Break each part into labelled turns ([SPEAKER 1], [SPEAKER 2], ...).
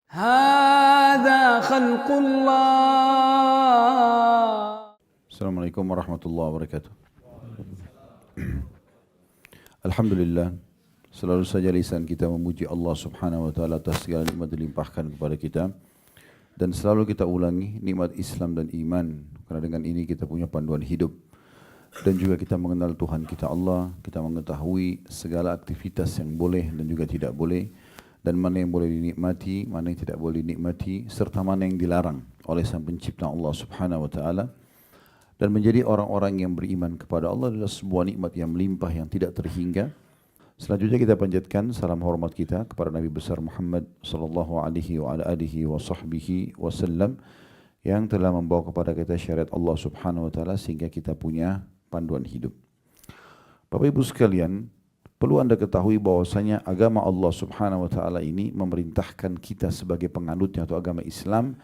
[SPEAKER 1] هذا خلق الله.
[SPEAKER 2] Assalamualaikum warahmatullahi wabarakatuh. Alhamdulillah, selalu saja lisan kita memuji Allah subhanahu wa ta'ala atas segala nikmat dilimpahkan kepada kita. Dan selalu kita ulangi nikmat Islam dan iman, karena dengan ini kita punya panduan hidup. Dan juga kita mengenal Tuhan kita Allah, kita mengetahui segala aktivitas yang boleh dan juga tidak boleh. Dan mana yang boleh dinikmati, mana yang tidak boleh dinikmati, serta mana yang dilarang oleh Sang Pencipta Allah subhanahu wa ta'ala. Dan menjadi orang-orang yang beriman kepada Allah adalah sebuah nikmat yang melimpah yang tidak terhingga. Selanjutnya kita panjatkan salam hormat kita kepada Nabi besar Muhammad sallallahu alaihi wa ala alihi wa sahbihi wasallam yang telah membawa kepada kita syariat Allah subhanahu wa ta'ala sehingga kita punya panduan hidup. Bapak Ibu sekalian, perlu Anda ketahui bahwasanya agama Allah subhanahu wa ta'ala ini memerintahkan kita sebagai penganutnya atau agama Islam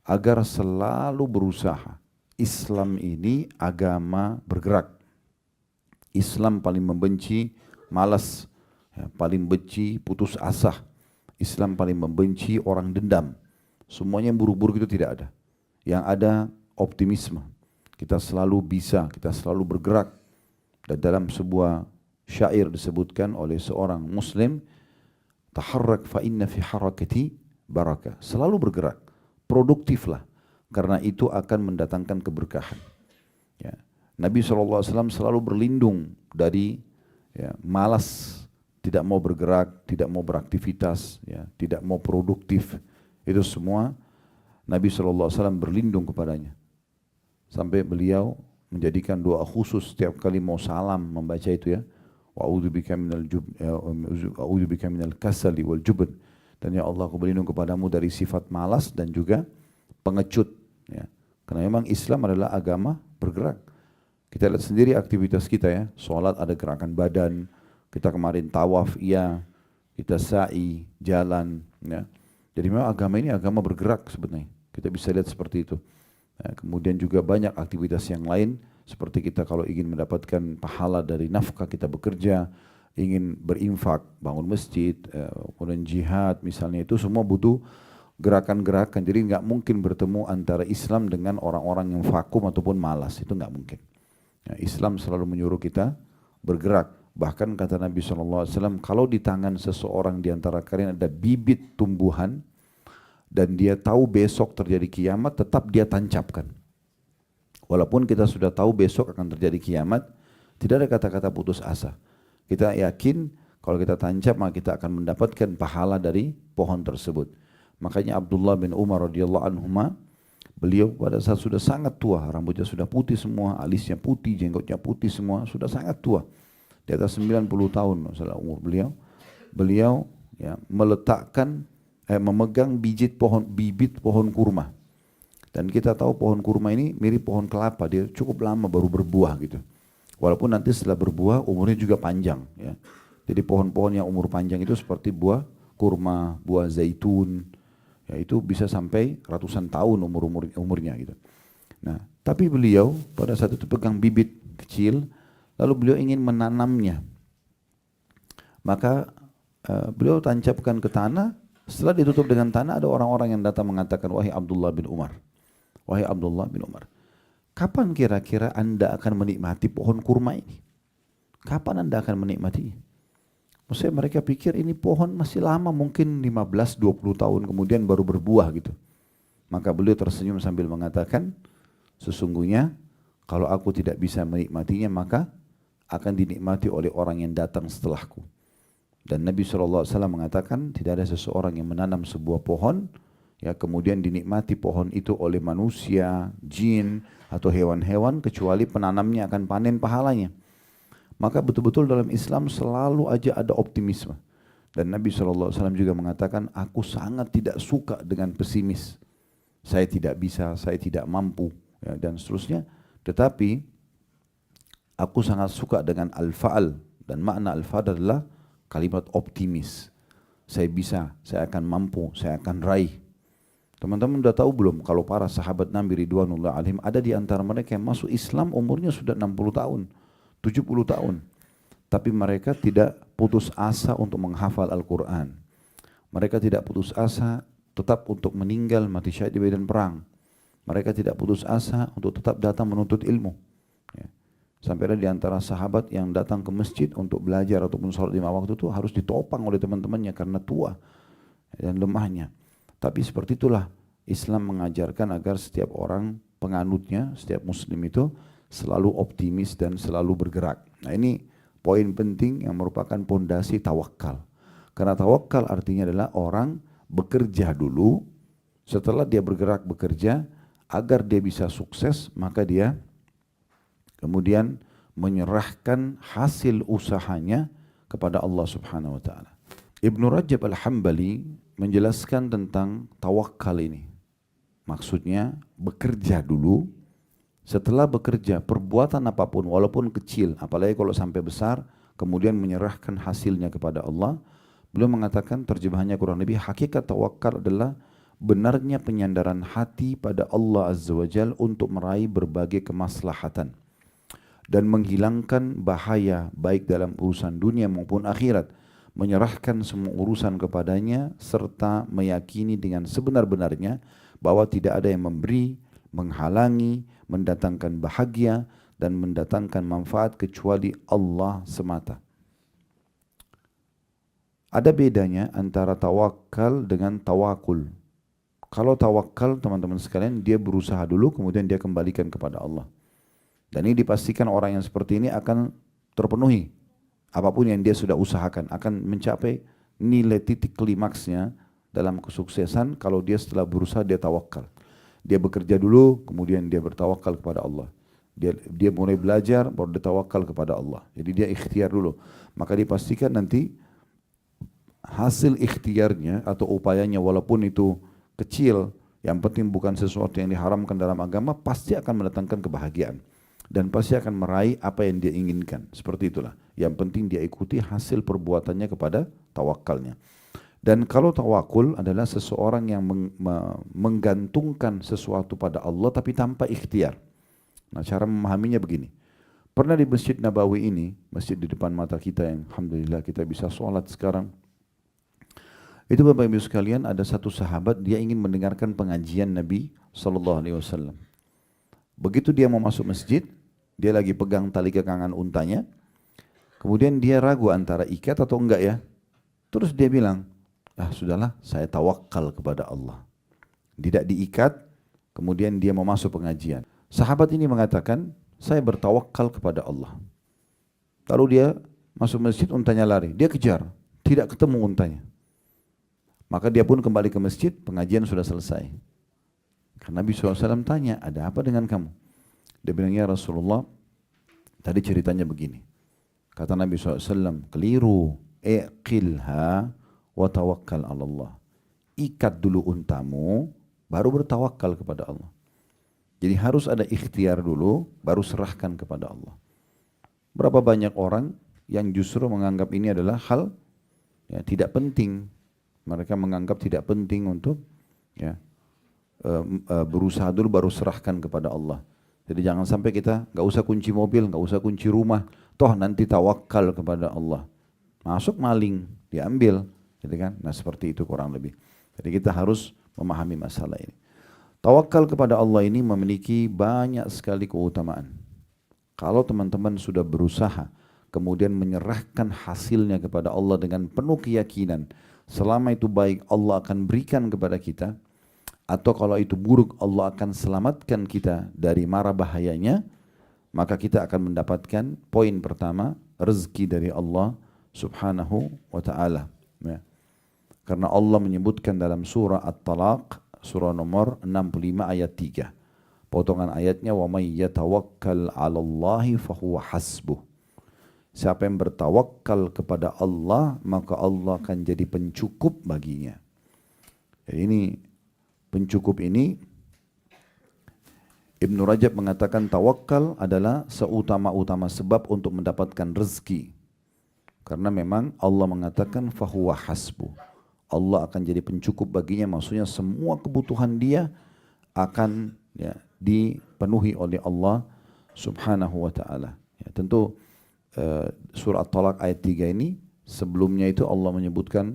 [SPEAKER 2] agar selalu berusaha. Islam ini agama bergerak. Islam paling membenci malas, paling benci putus asa. Islam paling membenci orang dendam. Semuanya yang buruk-buruk itu tidak ada. Yang ada optimisme. Kita selalu bisa, kita selalu bergerak. Dan dalam sebuah syair disebutkan oleh seorang muslim, taharrak fa inna fi harakati barakah. Selalu bergerak, produktiflah. Karena itu akan mendatangkan keberkahan. Ya. Nabi SAW selalu berlindung dari malas, tidak mau bergerak, tidak mau beraktivitas, tidak mau produktif. Itu semua Nabi SAW berlindung kepadanya. Sampai beliau menjadikan doa khusus setiap kali mau salam membaca itu ya. Wa'udzubika minal kasali wal jubn. Dan ya Allah, aku berlindung kepadamu dari sifat malas dan juga pengecut. Ya. Karena memang Islam adalah agama bergerak. Kita lihat sendiri aktivitas kita ya. Sholat ada gerakan badan. Kita kemarin tawaf, iya. Kita sa'i, jalan. Ya. Jadi memang agama ini agama bergerak sebenarnya. Kita bisa lihat seperti itu. Ya, kemudian juga banyak aktivitas yang lain. Seperti kita kalau ingin mendapatkan pahala dari nafkah kita bekerja, ingin berinfak, bangun masjid, kemudian jihad misalnya, itu semua butuh gerakan-gerakan. Jadi nggak mungkin bertemu antara Islam dengan orang-orang yang vakum ataupun malas, itu nggak mungkin. Ya, Islam selalu menyuruh kita bergerak. Bahkan kata Nabi SAW, kalau di tangan seseorang di antara kalian ada bibit tumbuhan dan dia tahu besok terjadi kiamat, tetap dia tancapkan. Walaupun kita sudah tahu besok akan terjadi kiamat, tidak ada kata-kata putus asa. Kita yakin kalau kita tancap maka kita akan mendapatkan pahala dari pohon tersebut. Makanya Abdullah bin Umar radhiyallahu anhuma, beliau pada saat sudah sangat tua, rambutnya sudah putih semua, alisnya putih, jenggotnya putih semua, sudah sangat tua. Di atas 90 tahun masalah umur beliau. Beliau meletakkan memegang bibit pohon kurma. Dan kita tahu pohon kurma ini mirip pohon kelapa, dia cukup lama baru berbuah gitu. Walaupun nanti setelah berbuah umurnya juga panjang ya. Jadi pohon-pohon yang umur panjang itu seperti buah kurma, buah zaitun, ya itu bisa sampai ratusan tahun umurnya gitu. Nah, tapi beliau pada saat itu pegang bibit kecil, lalu beliau ingin menanamnya. Maka beliau tancapkan ke tanah. Setelah ditutup dengan tanah, ada orang-orang yang datang mengatakan, wahai Abdullah bin Umar, kapan kira-kira Anda akan menikmati pohon kurma ini? Kapan Anda akan menikmatinya? Maksudnya mereka pikir ini pohon masih lama, mungkin 15-20 tahun kemudian baru berbuah gitu. Maka beliau tersenyum sambil mengatakan, sesungguhnya kalau aku tidak bisa menikmatinya maka akan dinikmati oleh orang yang datang setelahku. Dan Nabi SAW mengatakan tidak ada seseorang yang menanam sebuah pohon, ya kemudian dinikmati pohon itu oleh manusia, jin atau hewan-hewan kecuali penanamnya akan panen pahalanya. Maka betul-betul dalam Islam selalu aja ada optimisme. Dan Nabi SAW juga mengatakan, aku sangat tidak suka dengan pesimis. Saya tidak bisa, saya tidak mampu, ya, dan seterusnya. Tetapi aku sangat suka dengan al-fa'al. Dan makna al-fa'al adalah kalimat optimis. Saya bisa, saya akan mampu, saya akan raih. Teman-teman sudah tahu belum kalau para sahabat Nabi Ridwanullah alaihim ada di antara mereka yang masuk Islam umurnya sudah 60 tahun, 70 tahun. Tapi mereka tidak putus asa untuk menghafal Al-Quran. Mereka tidak putus asa tetap untuk meninggal mati syahid di medan perang. Mereka tidak putus asa untuk tetap datang menuntut ilmu. Ya. Sampai ada di antara sahabat yang datang ke masjid untuk belajar ataupun sholat 5 waktu itu harus ditopang oleh teman-temannya karena tua dan lemahnya. Tapi seperti itulah Islam mengajarkan agar setiap orang penganutnya, setiap muslim itu selalu optimis dan selalu bergerak. Nah ini poin penting yang merupakan pondasi tawakal. Karena tawakal artinya adalah orang bekerja dulu, setelah dia bergerak bekerja, agar dia bisa sukses, maka dia kemudian menyerahkan hasil usahanya kepada Allah Subhanahu wa taala. Ibnu Rajab Al-Hambali menjelaskan tentang tawakal ini. Maksudnya bekerja dulu, setelah bekerja perbuatan apapun walaupun kecil, apalagi kalau sampai besar, kemudian menyerahkan hasilnya kepada Allah. Beliau mengatakan terjemahannya kurang lebih hakikat tawakal adalah benarnya penyandaran hati pada Allah Azza wa Jal untuk meraih berbagai kemaslahatan dan menghilangkan bahaya baik dalam urusan dunia maupun akhirat, menyerahkan semua urusan kepadanya serta meyakini dengan sebenar-benarnya bahwa tidak ada yang memberi, menghalangi, mendatangkan bahagia dan mendatangkan manfaat kecuali Allah semata. Ada bedanya antara tawakal dengan tawakul. Kalau tawakal teman-teman sekalian, dia berusaha dulu kemudian dia kembalikan kepada Allah. Dan ini dipastikan orang yang seperti ini akan terpenuhi. Apapun yang dia sudah usahakan akan mencapai nilai titik klimaksnya dalam kesuksesan kalau dia setelah berusaha dia tawakal. Dia bekerja dulu kemudian dia bertawakal kepada Allah. Dia mulai belajar baru dia tawakal kepada Allah. Jadi dia ikhtiar dulu. Maka dipastikan nanti hasil ikhtiarnya atau upayanya walaupun itu kecil, yang penting bukan sesuatu yang diharamkan dalam agama, pasti akan mendatangkan kebahagiaan dan pasti akan meraih apa yang dia inginkan. Seperti itulah. Yang penting dia ikuti hasil perbuatannya kepada tawakalnya. Dan kalau tawakul adalah seseorang yang menggantungkan sesuatu pada Allah tapi tanpa ikhtiar. Nah, cara memahaminya begini. Pernah di Masjid Nabawi ini, masjid di depan mata kita yang alhamdulillah kita bisa sholat sekarang. Itu Bapak Ibu sekalian, ada satu sahabat dia ingin mendengarkan pengajian Nabi SAW. Begitu dia mau masuk masjid, dia lagi pegang tali kekangan untanya, kemudian dia ragu antara ikat atau enggak ya. Terus dia bilang, sudahlah saya tawakal kepada Allah. Tidak diikat, kemudian dia mau masuk pengajian. Sahabat ini mengatakan, saya bertawakal kepada Allah. Lalu dia masuk masjid, untanya lari, dia kejar, tidak ketemu untanya. Maka dia pun kembali ke masjid, pengajian sudah selesai. Karena Nabi SAW tanya, ada apa dengan kamu? Dia bilang, ya Rasulullah, tadi ceritanya begini. Kata Nabi SAW, keliru, iqilha wa tawakkal ala Allah. Ikat dulu untamu, baru bertawakal kepada Allah. Jadi harus ada ikhtiar dulu, baru serahkan kepada Allah. Berapa banyak orang yang justru menganggap ini adalah hal tidak penting. Mereka menganggap tidak penting untuk berusaha dulu baru serahkan kepada Allah. Jadi jangan sampai kita nggak usah kunci mobil, nggak usah kunci rumah, toh nanti tawakal kepada Allah. Masuk maling, diambil, gitu kan? Nah seperti itu kurang lebih. Jadi kita harus memahami masalah ini. Tawakal kepada Allah ini memiliki banyak sekali keutamaan. Kalau teman-teman sudah berusaha, kemudian menyerahkan hasilnya kepada Allah dengan penuh keyakinan, selama itu baik Allah akan berikan kepada kita, atau kalau itu buruk Allah akan selamatkan kita dari mara bahayanya, maka kita akan mendapatkan poin pertama, rezeki dari Allah Subhanahu wa ta'ala. Ya. Karena Allah menyebutkan dalam surah At-Talaq, surah nomor 65 ayat 3. Potongan ayatnya, wa may yatawakkal 'alallahi fahuwa hasbuh. Siapa yang bertawakal kepada Allah, maka Allah akan jadi pencukup baginya. Jadi ini pencukup ini, Ibnu Rajab mengatakan tawakal adalah seutama-utama sebab untuk mendapatkan rezeki. Karena memang Allah mengatakan fahuwa hasbu. Allah akan jadi pencukup baginya, maksudnya semua kebutuhan dia akan dipenuhi oleh Allah Subhanahu wa ta'ala. Ya, tentu surah At-Talaq ayat 3 ini sebelumnya itu Allah menyebutkan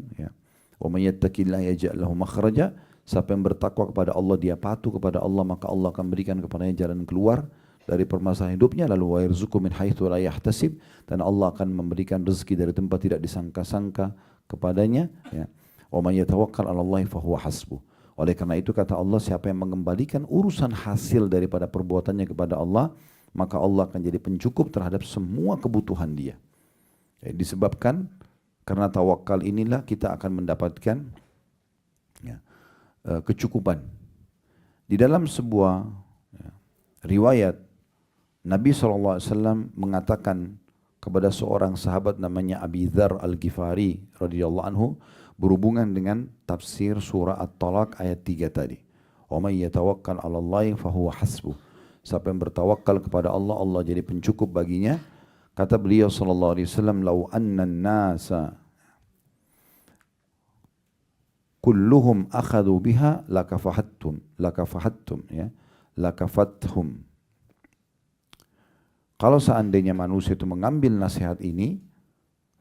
[SPEAKER 2] wa may yattaqillaha yaj'al lahu makhraja, Siapa yang bertakwa kepada Allah, dia patuh kepada Allah, maka Allah akan berikan kepadanya jalan keluar dari permasalahan hidupnya. Lalu wa yarzuqhu min haitsu la yahtasib, dan Allah akan memberikan rezeki dari tempat tidak disangka-sangka kepadanya. Ya. Wa may yatawakkal 'ala Allah fa huwa hasbuh. Oleh karena itu kata Allah, siapa yang mengembalikan urusan hasil daripada perbuatannya kepada Allah, maka Allah akan jadi pencukup terhadap semua kebutuhan dia. Jadi disebabkan karena tawakal inilah kita akan mendapatkan kecukupan. Di dalam sebuah riwayat, Nabi SAW mengatakan kepada seorang sahabat namanya Abi Dzar Al-Ghifari radhiyallahu anhu, berhubungan dengan tafsir surah At-Talaq ayat 3 tadi. Wa may yatawakkal 'ala Allahi fa huwa hasbuh. Siapa yang bertawakal kepada Allah, Allah jadi pencukup baginya. Kata beliau sallallahu alaihi wasallam, "Lau anna an-nasa kulluhum akhadhu biha lakafathum ya, lakafathum." Kalau seandainya manusia itu mengambil nasihat ini,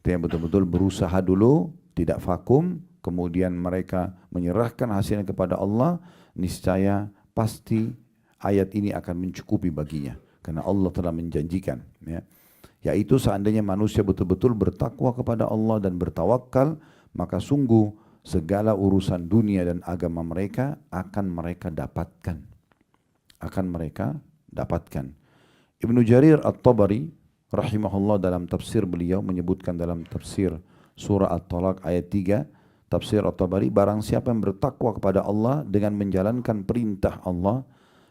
[SPEAKER 2] dia betul-betul berusaha dulu, tidak vakum, kemudian mereka menyerahkan hasilnya kepada Allah, niscaya pasti ayat ini akan mencukupi baginya. Karena Allah telah menjanjikan. Ya. Yaitu seandainya manusia betul-betul bertakwa kepada Allah dan bertawakal, maka sungguh segala urusan dunia dan agama mereka akan mereka dapatkan. Ibnu Jarir At-Tabari rahimahullah dalam tafsir beliau menyebutkan dalam tafsir surah At-Talaq ayat 3, tafsir At-Tabari, barang siapa yang bertakwa kepada Allah dengan menjalankan perintah Allah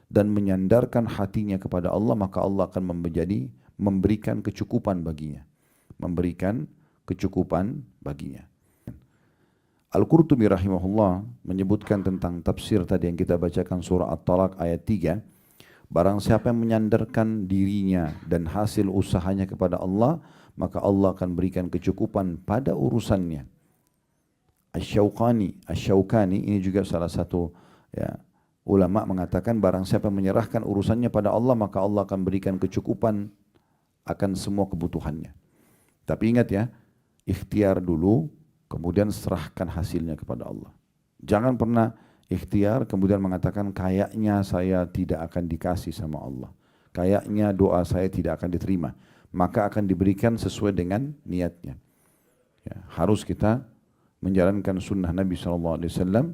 [SPEAKER 2] dan menyandarkan hatinya kepada Allah, maka Allah akan memberikan kecukupan baginya. Al-Qurtubi rahimahullah menyebutkan tentang tafsir tadi yang kita bacakan surah At-Talaq ayat 3, barang siapa yang menyandarkan dirinya dan hasil usahanya kepada Allah, maka Allah akan berikan kecukupan pada urusannya. Asy-Syaukani ini juga salah satu ulama mengatakan, barang siapa menyerahkan urusannya pada Allah, maka Allah akan berikan kecukupan akan semua kebutuhannya. Tapi ingat ya, ikhtiar dulu, kemudian serahkan hasilnya kepada Allah. Jangan pernah ikhtiar kemudian mengatakan, kayaknya saya tidak akan dikasih sama Allah, kayaknya doa saya tidak akan diterima. Maka akan diberikan sesuai dengan niatnya. Ya, harus kita menjalankan sunnah Nabi SAW.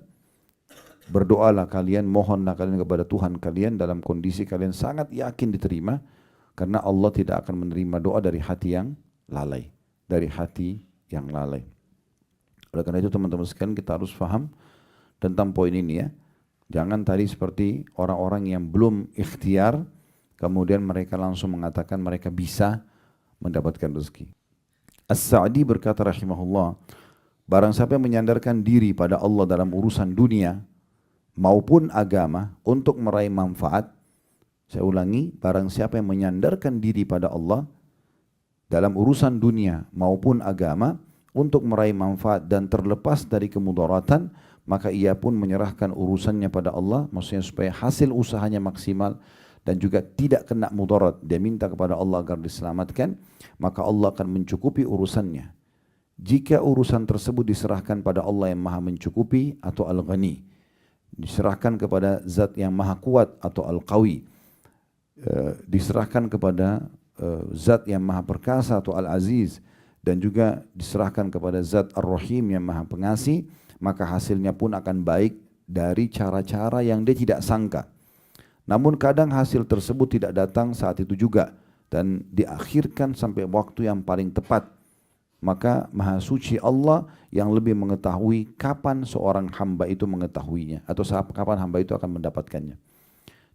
[SPEAKER 2] Berdoalah kalian, mohonlah kalian kepada Tuhan kalian dalam kondisi kalian sangat yakin diterima, karena Allah tidak akan menerima doa dari hati yang lalai. Oleh karena itu teman-teman sekalian, kita harus paham tentang poin ini ya. Jangan tadi seperti orang-orang yang belum ikhtiar, kemudian mereka langsung mengatakan mereka bisa mendapatkan rezeki. As-Sa'di berkata rahimahullah, barang siapa yang menyandarkan diri pada Allah dalam urusan dunia maupun agama untuk meraih manfaat, saya ulangi, barang siapa yang menyandarkan diri pada Allah dalam urusan dunia maupun agama untuk meraih manfaat dan terlepas dari kemudaratan, maka ia pun menyerahkan urusannya pada Allah, maksudnya supaya hasil usahanya maksimal dan juga tidak kena mudarat. Dia minta kepada Allah agar diselamatkan, maka Allah akan mencukupi urusannya. Jika urusan tersebut diserahkan pada Allah yang maha mencukupi atau Al-Ghani, diserahkan kepada Zat yang maha kuat atau Al-Qawi, diserahkan kepada Zat yang maha perkasa atau Al-Aziz, dan juga diserahkan kepada Zat Ar-Rahim yang maha pengasih, maka hasilnya pun akan baik dari cara-cara yang dia tidak sangka. Namun kadang hasil tersebut tidak datang saat itu juga dan diakhirkan sampai waktu yang paling tepat. Maka Maha Suci Allah yang lebih mengetahui kapan seorang hamba itu mengetahuinya atau kapan hamba itu akan mendapatkannya.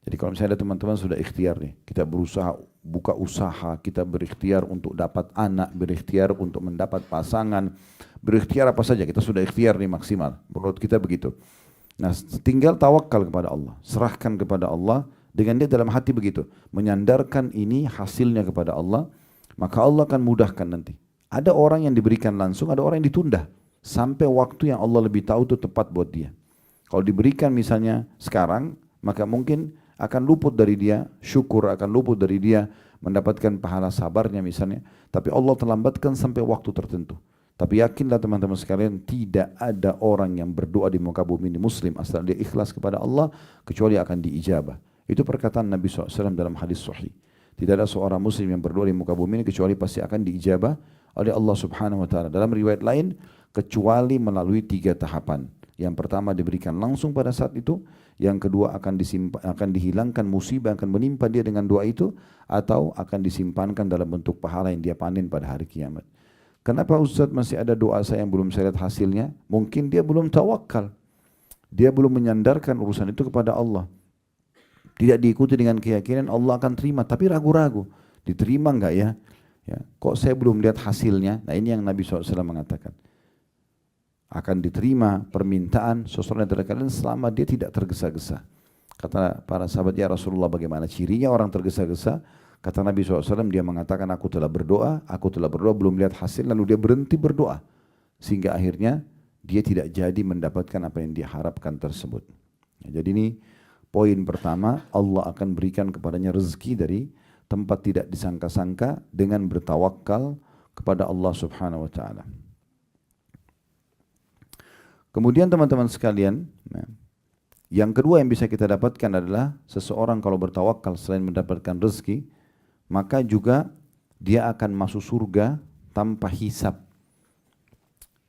[SPEAKER 2] Jadi kalau misalnya ada teman-teman sudah ikhtiar nih, kita berusaha buka usaha, kita berikhtiar untuk dapat anak, berikhtiar untuk mendapat pasangan, berikhtiar apa saja, kita sudah ikhtiar nih maksimal. Menurut kita begitu. Nah, tinggal tawakal kepada Allah, serahkan kepada Allah dengan dia dalam hati begitu, menyandarkan ini hasilnya kepada Allah, maka Allah akan mudahkan nanti. Ada orang yang diberikan langsung, ada orang yang ditunda sampai waktu yang Allah lebih tahu itu tepat buat dia. Kalau diberikan misalnya sekarang, maka mungkin akan luput dari dia syukur, akan luput dari dia mendapatkan pahala sabarnya misalnya, tapi Allah terlambatkan sampai waktu tertentu. Tapi yakinlah teman-teman sekalian, tidak ada orang yang berdoa di muka bumi ini muslim asal dia ikhlas kepada Allah kecuali akan diijabah. Itu perkataan Nabi SAW dalam hadis sahih. Tidak ada seorang muslim yang berdoa di muka bumi ini kecuali pasti akan diijabah oleh Allah Subhanahu wa taala. Dalam riwayat lain, kecuali melalui 3 tahapan. Yang pertama diberikan langsung pada saat itu, yang kedua akan dihilangkan musibah akan menimpa dia dengan doa itu, atau akan disimpankan dalam bentuk pahala yang dia panen pada hari kiamat. Kenapa Ustaz masih ada doa saya yang belum saya lihat hasilnya? Mungkin dia belum tawakal. Dia belum menyandarkan urusan itu kepada Allah. Tidak diikuti dengan keyakinan Allah akan terima, tapi ragu-ragu. Diterima enggak ya? Kok saya belum lihat hasilnya? Nah ini yang Nabi SAW mengatakan. Akan diterima permintaan seseorang dari kalian selama dia tidak tergesa-gesa. Kata para sahabat, ya Rasulullah bagaimana cirinya orang tergesa-gesa? Kata Nabi SAW, dia mengatakan aku telah berdoa belum lihat hasil, lalu dia berhenti berdoa. Sehingga akhirnya dia tidak jadi mendapatkan apa yang dia harapkan tersebut. Jadi ini poin pertama, Allah akan berikan kepadanya rezeki dari tempat tidak disangka-sangka dengan bertawakal kepada Allah Subhanahu wa taala. Kemudian teman-teman sekalian, yang kedua yang bisa kita dapatkan adalah seseorang kalau bertawakal selain mendapatkan rezeki, maka juga dia akan masuk surga tanpa hisab.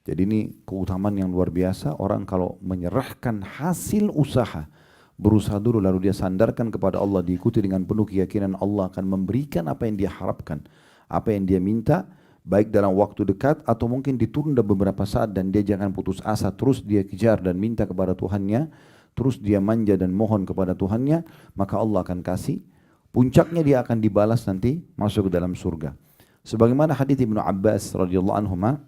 [SPEAKER 2] Jadi ini keutamaan yang luar biasa. Orang kalau menyerahkan hasil usaha, berusaha dulu lalu dia sandarkan kepada Allah, diikuti dengan penuh keyakinan Allah akan memberikan apa yang dia harapkan, apa yang dia minta, baik dalam waktu dekat atau mungkin ditunda beberapa saat, dan dia jangan putus asa, terus dia kejar dan minta kepada Tuhannya, terus dia manja dan mohon kepada Tuhannya, maka Allah akan kasih. Puncaknya dia akan dibalas nanti masuk ke dalam surga. Sebagaimana hadits Ibnu Abbas radhiyallahu anhuma,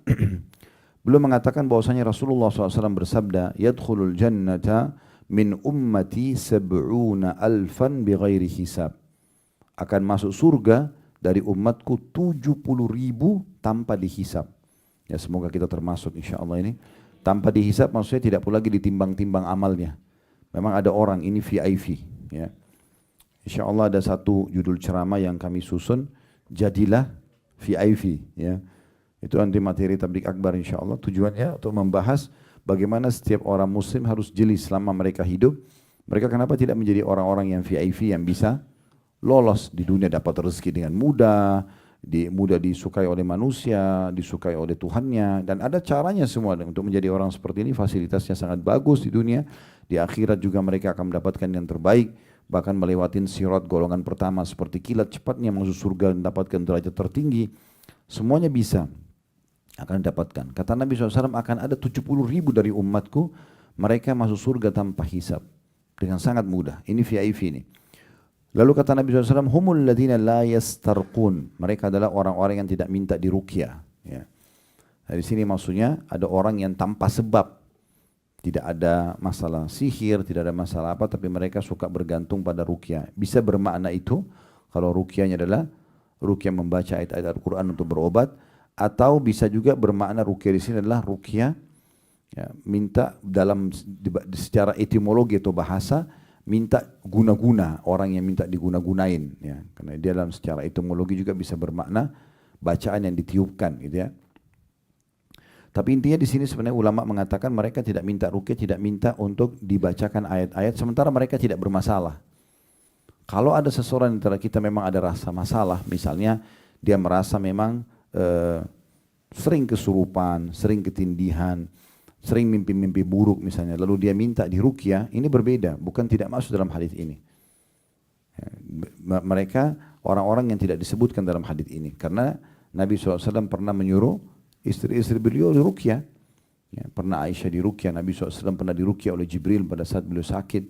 [SPEAKER 2] beliau mengatakan bahwasanya Rasulullah SAW bersabda, "Yadkhulul jannata min ummati 70,000 bighairi hisab." Akan masuk surga dari umatku 70,000 tanpa dihisab. Ya semoga kita termasuk insyaallah ini. Tanpa dihisab maksudnya tidak pula lagi ditimbang-timbang amalnya. Memang ada orang ini VIP, ya. InsyaAllah ada satu judul ceramah yang kami susun, jadilah VIP. Ya. Itu nanti materi tabligh akbar insyaAllah. Tujuannya untuk membahas bagaimana setiap orang muslim harus jeli selama mereka hidup. Mereka kenapa tidak menjadi orang-orang yang VIP yang bisa lolos di dunia, dapat rezeki dengan mudah, mudah disukai oleh manusia, disukai oleh Tuhannya. Dan ada caranya semua untuk menjadi orang seperti ini. Fasilitasnya sangat bagus di dunia. Di akhirat juga mereka akan mendapatkan yang terbaik. Bahkan melewatin sirat golongan pertama seperti kilat cepatnya masuk surga dan mendapatkan derajat tertinggi. Semuanya bisa akan didapatkan. Kata Nabi SAW, akan ada 70,000 dari umatku, mereka masuk surga tanpa hisab. Dengan sangat mudah. Ini VIP ini. Lalu kata Nabi SAW, humul ladina la yastarqun. Mereka adalah orang-orang yang tidak minta diruqyah. Ya. Dari sini maksudnya ada orang yang tanpa sebab. Tidak ada masalah sihir, tidak ada masalah apa, tapi mereka suka bergantung pada ruqyah. Bisa bermakna itu, kalau ruqyahnya adalah ruqyah membaca ayat-ayat Al-Quran untuk berobat, atau bisa juga bermakna ruqyah di sini adalah ruqyah, ya, minta dalam secara etimologi atau bahasa, minta guna-guna, orang yang minta diguna-gunain. Ya. Karena dia dalam secara etimologi juga bisa bermakna bacaan yang ditiupkan, gitu ya. Tapi intinya di sini sebenarnya ulama mengatakan mereka tidak minta ruqyah, tidak minta untuk dibacakan ayat-ayat, sementara mereka tidak bermasalah. Kalau ada seseorang antara kita memang ada rasa masalah, misalnya dia merasa memang sering kesurupan, sering ketindihan, sering mimpi-mimpi buruk misalnya, lalu dia minta diruqyah, ini berbeda, bukan tidak masuk dalam hadis ini. Mereka orang-orang yang tidak disebutkan dalam hadis ini, karena Nabi SAW pernah menyuruh istri-istri beliau diruqyah. Ya, pernah Aisyah diruqyah, Nabi SAW pernah diruqyah oleh Jibril pada saat beliau sakit.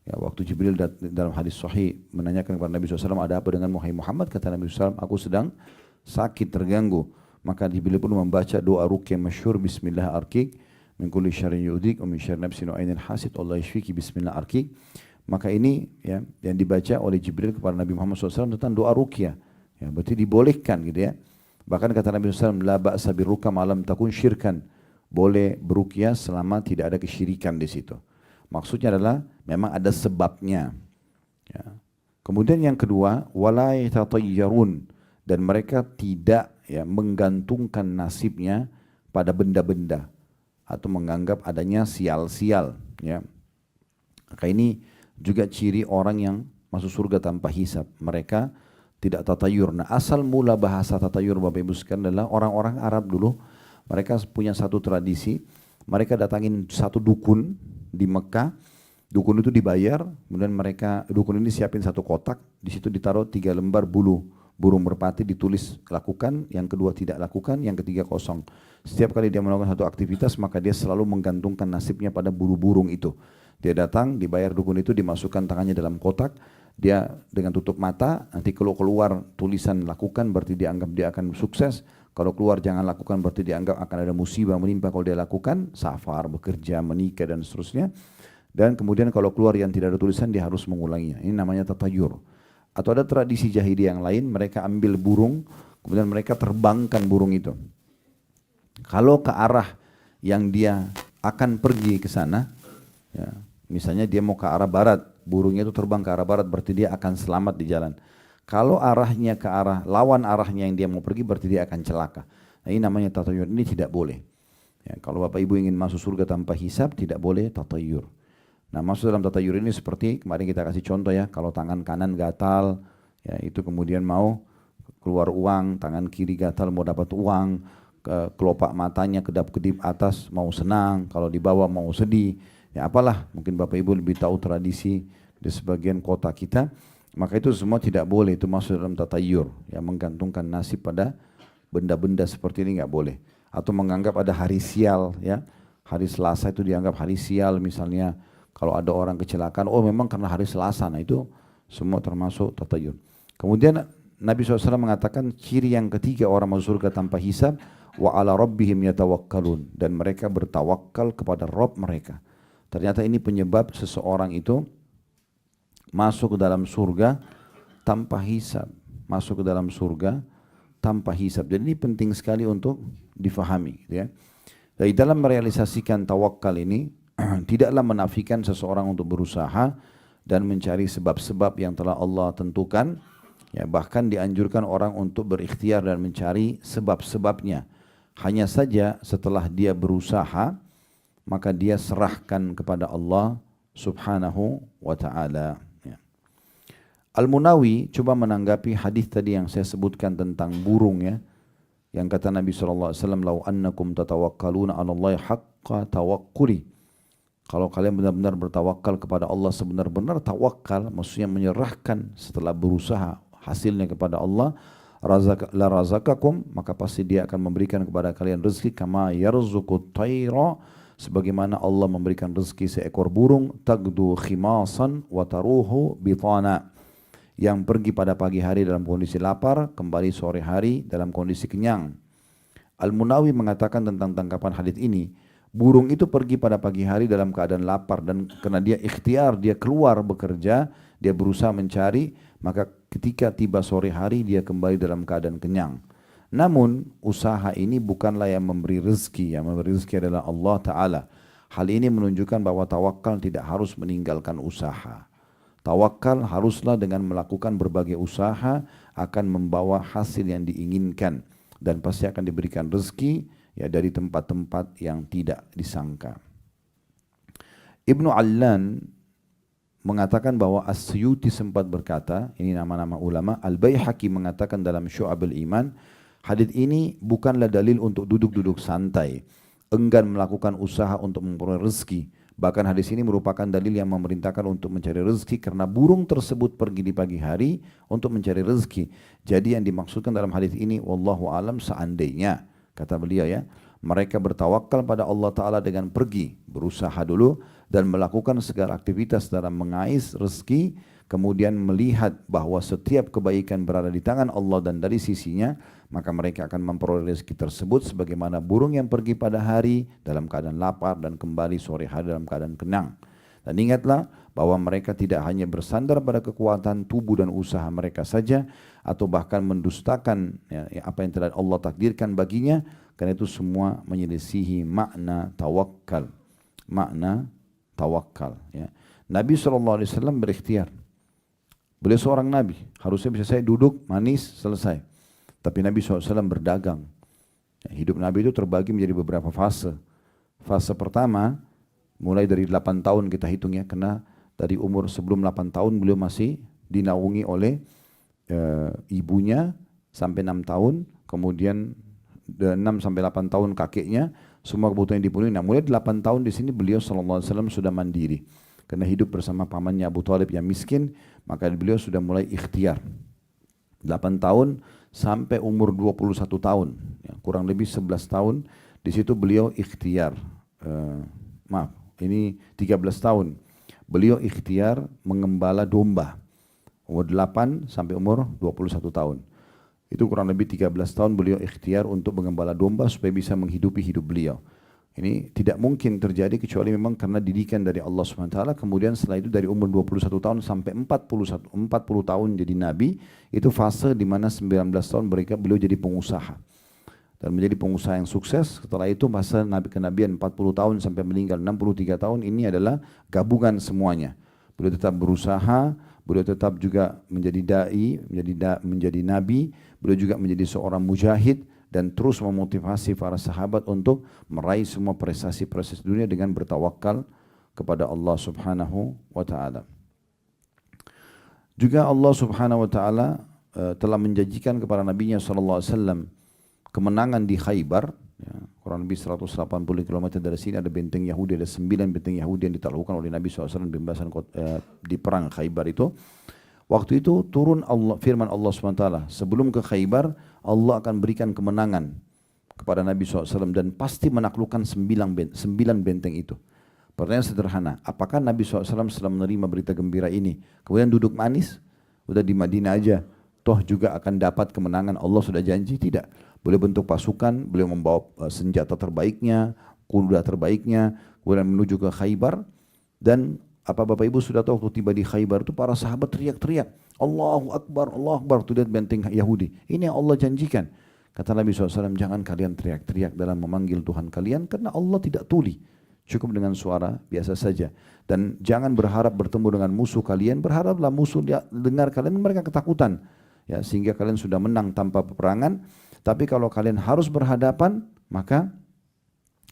[SPEAKER 2] Ya, waktu Jibril dalam hadis sahih menanyakan kepada Nabi SAW, ada apa dengan Muhammad? Kata Nabi SAW, aku sedang sakit, terganggu. Maka Jibril pun membaca doa ruqyah masyhur, Bismillah arkik, min kulli syarrin yu'dik, wa min syarri nafsin wa ainin hasid, Allah yashfiki, Bismillah arkik. Maka ini ya, yang dibaca oleh Jibril kepada Nabi Muhammad SAW tentang doa ruqyah. Ya, berarti dibolehkan gitu ya. Bahkan kata Nabi SAW, la ba'sa birruqyah malam takun syirkan. Boleh beruqyah selama tidak ada kesyirikan di situ. Maksudnya adalah memang ada sebabnya. Ya. Kemudian yang kedua, wala yatatayyarun, dan mereka tidak ya menggantungkan nasibnya pada benda-benda atau menganggap adanya sial-sial, ya. Maka ini juga ciri orang yang masuk surga tanpa hisab. Mereka tidak tatayur. Nah, asal mula bahasa tatayur Bapak Ibu sekalian adalah orang-orang Arab dulu. Mereka punya satu tradisi. Mereka datangin satu dukun di Mekah. Dukun itu dibayar. Kemudian dukun ini siapin satu kotak. Di situ ditaruh 3 lembar bulu burung merpati, ditulis lakukan, yang kedua tidak lakukan, yang ketiga kosong. Setiap kali dia melakukan satu aktivitas, maka dia selalu menggantungkan nasibnya pada bulu burung itu. Dia datang, dibayar dukun itu, dimasukkan tangannya dalam kotak, dia dengan tutup mata, nanti kalau keluar tulisan lakukan berarti dianggap dia akan sukses, kalau keluar jangan lakukan berarti dianggap akan ada musibah menimpa kalau dia lakukan, safar, bekerja, menikah dan seterusnya. Dan kemudian kalau keluar yang tidak ada tulisan dia harus mengulanginya. Ini namanya tatayur. Atau ada tradisi jahiliyah yang lain, mereka ambil burung, kemudian mereka terbangkan burung itu. Kalau ke arah yang dia akan pergi ke sana, ya, misalnya dia mau ke arah barat, burungnya itu terbang ke arah barat, berarti dia akan selamat di jalan. Kalau arahnya ke arah, lawan arahnya yang dia mau pergi, berarti dia akan celaka. Nah, ini namanya tatayur, ini tidak boleh. Ya, kalau Bapak Ibu ingin masuk surga tanpa hisab, tidak boleh tatayur. Nah, masuk dalam tatayur ini seperti kemarin kita kasih contoh ya, kalau tangan kanan gatal, ya itu kemudian mau keluar uang, tangan kiri gatal mau dapat uang, kelopak matanya kedap-kedip atas mau senang, kalau di bawah mau sedih, ya apalah, mungkin Bapak Ibu lebih tahu tradisi di sebagian kota kita, maka itu semua tidak boleh, itu masuk dalam tatayur, ya menggantungkan nasib pada benda-benda seperti ini nggak boleh, atau menganggap ada hari sial, ya hari Selasa itu dianggap hari sial misalnya. Kalau ada orang kecelakaan, oh memang karena hari Selasa, nah itu semua termasuk tatayur. Kemudian Nabi SAW mengatakan ciri yang ketiga orang masuk surga tanpa hisab, wa ala rabbihim yatawakkalun, dan mereka bertawakal kepada Rabb mereka. Ternyata ini penyebab seseorang itu masuk ke dalam surga tanpa hisab, masuk ke dalam surga tanpa hisab. Jadi ini penting sekali untuk difahami, ya. Dari dalam merealisasikan tawakal ini tidaklah menafikan seseorang untuk berusaha dan mencari sebab-sebab yang telah Allah tentukan, ya, bahkan dianjurkan orang untuk berikhtiar dan mencari sebab-sebabnya. Hanya saja setelah dia berusaha, maka dia serahkan kepada Allah subhanahu wa ta'ala. Ya. Al-Munawi coba menanggapi hadis tadi yang saya sebutkan tentang burung, ya, yang kata Nabi SAW, "Lau annakum tatawakkaluna 'ala Allahi haqqa tawakkuli." Kalau kalian benar-benar bertawakal kepada Allah sebenar-benar tawakal, maksudnya menyerahkan setelah berusaha hasilnya kepada Allah, la razaqakum, maka pasti Dia akan memberikan kepada kalian rezeki kama yarzuqut tayra, sebagaimana Allah memberikan rezeki seekor burung, tagdu khimasan wa taruhu bitana, yang pergi pada pagi hari dalam kondisi lapar, kembali sore hari dalam kondisi kenyang. Al-Munawi mengatakan tentang tangkapan hadis ini, burung itu pergi pada pagi hari dalam keadaan lapar, dan karena dia ikhtiar, dia keluar bekerja, dia berusaha mencari, maka ketika tiba sore hari dia kembali dalam keadaan kenyang. Namun usaha ini bukanlah yang memberi rezeki, yang memberi rezeki adalah Allah Ta'ala. Hal ini menunjukkan bahwa tawakal tidak harus meninggalkan usaha. Tawakal haruslah dengan melakukan berbagai usaha akan membawa hasil yang diinginkan, dan pasti akan diberikan rezeki, ya, dari tempat-tempat yang tidak disangka. Ibnu Allan mengatakan bahwa As-Suyuti sempat berkata, ini nama-nama ulama, Al-Baihaqi mengatakan dalam Syu'abul Iman, hadits ini bukanlah dalil untuk duduk-duduk santai, enggan melakukan usaha untuk memperoleh rezeki. Bahkan hadis ini merupakan dalil yang memerintahkan untuk mencari rezeki, karena burung tersebut pergi di pagi hari untuk mencari rezeki. Jadi yang dimaksudkan dalam hadis ini, wallahu alam, seandainya, kata beliau, ya, mereka bertawakal pada Allah Ta'ala dengan pergi, berusaha dulu, dan melakukan segala aktivitas dalam mengais rezeki, kemudian melihat bahwa setiap kebaikan berada di tangan Allah dan dari sisinya, maka mereka akan memperoleh rezeki tersebut sebagaimana burung yang pergi pada hari dalam keadaan lapar dan kembali sore hari dalam keadaan kenyang. Dan ingatlah bahwa mereka tidak hanya bersandar pada kekuatan tubuh dan usaha mereka saja, atau bahkan mendustakan, ya, apa yang telah Allah takdirkan baginya, karena itu semua menyelisihi makna tawakal. Makna tawakal, ya. Nabi SAW berikhtiar. Beliau seorang Nabi, harusnya bisa saya duduk, manis, selesai. Tapi Nabi SAW berdagang. Hidup Nabi itu terbagi menjadi beberapa fase. Fase pertama, mulai dari 8 tahun kita hitung ya, karena dari umur sebelum 8 tahun beliau masih dinaungi oleh ibunya sampai 6 tahun, kemudian 6 sampai 8 tahun kakeknya, semua kebutuhan dipenuhi. Nah, mulai 8 tahun di sini beliau sallallahu alaihi wasallam sudah mandiri. Karena hidup bersama pamannya Abu Thalib yang miskin, maka beliau sudah mulai ikhtiar. 8 tahun sampai umur 21 tahun, ya, kurang lebih 11 tahun, di situ beliau ikhtiar. Ini 13 tahun. Beliau ikhtiar mengembala domba. Umur 8 sampai umur 21 tahun. Itu kurang lebih 13 tahun beliau ikhtiar untuk mengembala domba supaya bisa menghidupi hidup beliau. Ini tidak mungkin terjadi kecuali memang karena didikan dari Allah SWT. Kemudian setelah itu dari umur 21 tahun sampai 40 tahun jadi nabi, itu fase di mana 19 tahun beliau jadi pengusaha. Dan menjadi pengusaha yang sukses. Setelah itu masa kenabian 40 tahun sampai meninggal 63 tahun, ini adalah gabungan semuanya. Beliau tetap berusaha, beliau tetap juga menjadi da'i, menjadi nabi, beliau juga menjadi seorang mujahid dan terus memotivasi para sahabat untuk meraih semua prestasi-prestasi dunia dengan bertawakal kepada Allah Subhanahu wa taala. Juga Allah Subhanahu wa taala telah menjanjikan kepada nabinya sallallahu alaihi wasallam kemenangan di Khaybar, ya, kurang lebih 180 km dari sini ada benteng Yahudi, ada 9 benteng Yahudi yang ditaklukkan oleh Nabi SAW di perang Khaybar itu. Waktu itu turun firman Allah SWT, sebelum ke Khaybar, Allah akan berikan kemenangan kepada Nabi SAW dan pasti menaklukkan 9 benteng itu. Pertanyaan sederhana, apakah Nabi SAW setelah menerima berita gembira ini, kemudian duduk manis, udah di Madinah aja, toh juga akan dapat kemenangan, Allah sudah janji? Tidak. Beliau bentuk pasukan, beliau membawa senjata terbaiknya, kuda terbaiknya, kemudian menuju ke Khaybar. Dan apa Bapak Ibu sudah tahu waktu tiba di Khaybar itu para sahabat teriak-teriak, Allahu Akbar, Allahu Akbar, itu lihat benteng Yahudi. Ini yang Allah janjikan. Kata Nabi SAW, jangan kalian teriak-teriak dalam memanggil Tuhan kalian, karena Allah tidak tuli. Cukup dengan suara biasa saja. Dan jangan berharap bertemu dengan musuh kalian, berharaplah musuh dengar kalian, mereka ketakutan. Ya, sehingga kalian sudah menang tanpa peperangan. Tapi kalau kalian harus berhadapan, maka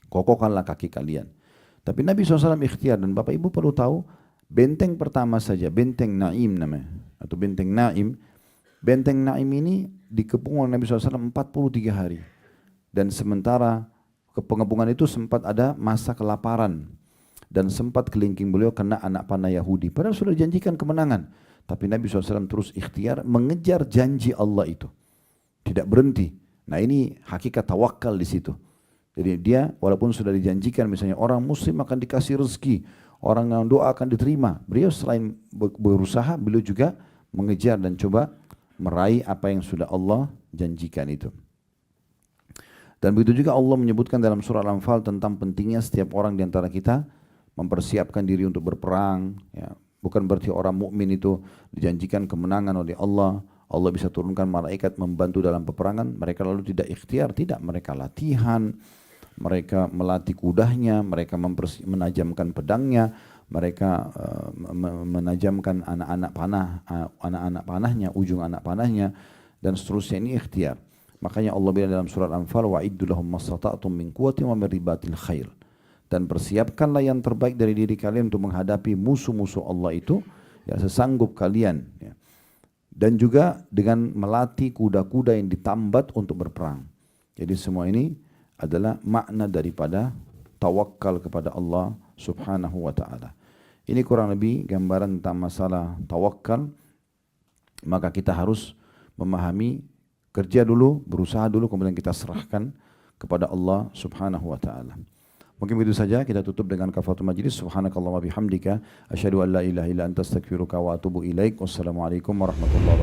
[SPEAKER 2] kokohkanlah kaki kalian. Tapi Nabi SAW ikhtiar, dan Bapak Ibu perlu tahu, benteng pertama saja, benteng Naim namanya, atau benteng Naim. Benteng Naim ini dikepung oleh Nabi SAW 43 hari. Dan sementara pengepungan itu sempat ada masa kelaparan. Dan sempat kelingking beliau kena anak panah Yahudi. Padahal sudah dijanjikan kemenangan. Tapi Nabi SAW terus ikhtiar mengejar janji Allah itu. Tidak berhenti. Nah, ini hakikat tawakal di situ. Jadi dia walaupun sudah dijanjikan misalnya orang muslim akan dikasih rezeki, orang yang doa akan diterima. Beliau selain berusaha, beliau juga mengejar dan coba meraih apa yang sudah Allah janjikan itu. Dan begitu juga Allah menyebutkan dalam surah Al-Anfal tentang pentingnya setiap orang di antara kita mempersiapkan diri untuk berperang. Ya. Bukan berarti orang mukmin itu dijanjikan kemenangan oleh Allah. Allah bisa turunkan malaikat membantu dalam peperangan, mereka lalu tidak ikhtiar, tidak, mereka latihan, mereka melatih kudanya, mereka menajamkan pedangnya, mereka menajamkan anak-anak panahnya, ujung anak panahnya, dan seterusnya. Ini ikhtiar. Makanya Allah bilang dalam surat Anfal, wa'iddu lahum mastata'tum min quwwatin wa min ribatil khair. Dan persiapkanlah yang terbaik dari diri kalian untuk menghadapi musuh-musuh Allah itu, ya, sesanggup kalian, ya. Dan juga dengan melatih kuda-kuda yang ditambat untuk berperang. Jadi semua ini adalah makna daripada tawakal kepada Allah Subhanahu wa taala. Ini kurang lebih gambaran tentang masalah tawakal. Maka kita harus memahami, kerja dulu, berusaha dulu, kemudian kita serahkan kepada Allah Subhanahu wa taala. Mungkin begitu saja, kita tutup dengan kafaratul majlis. Subhanakallahumma bihamdika asyhadu an la ilaha illa anta astaghfiruka wa atubu ilaik. Wassalamualaikum warahmatullahi wabarakatuh.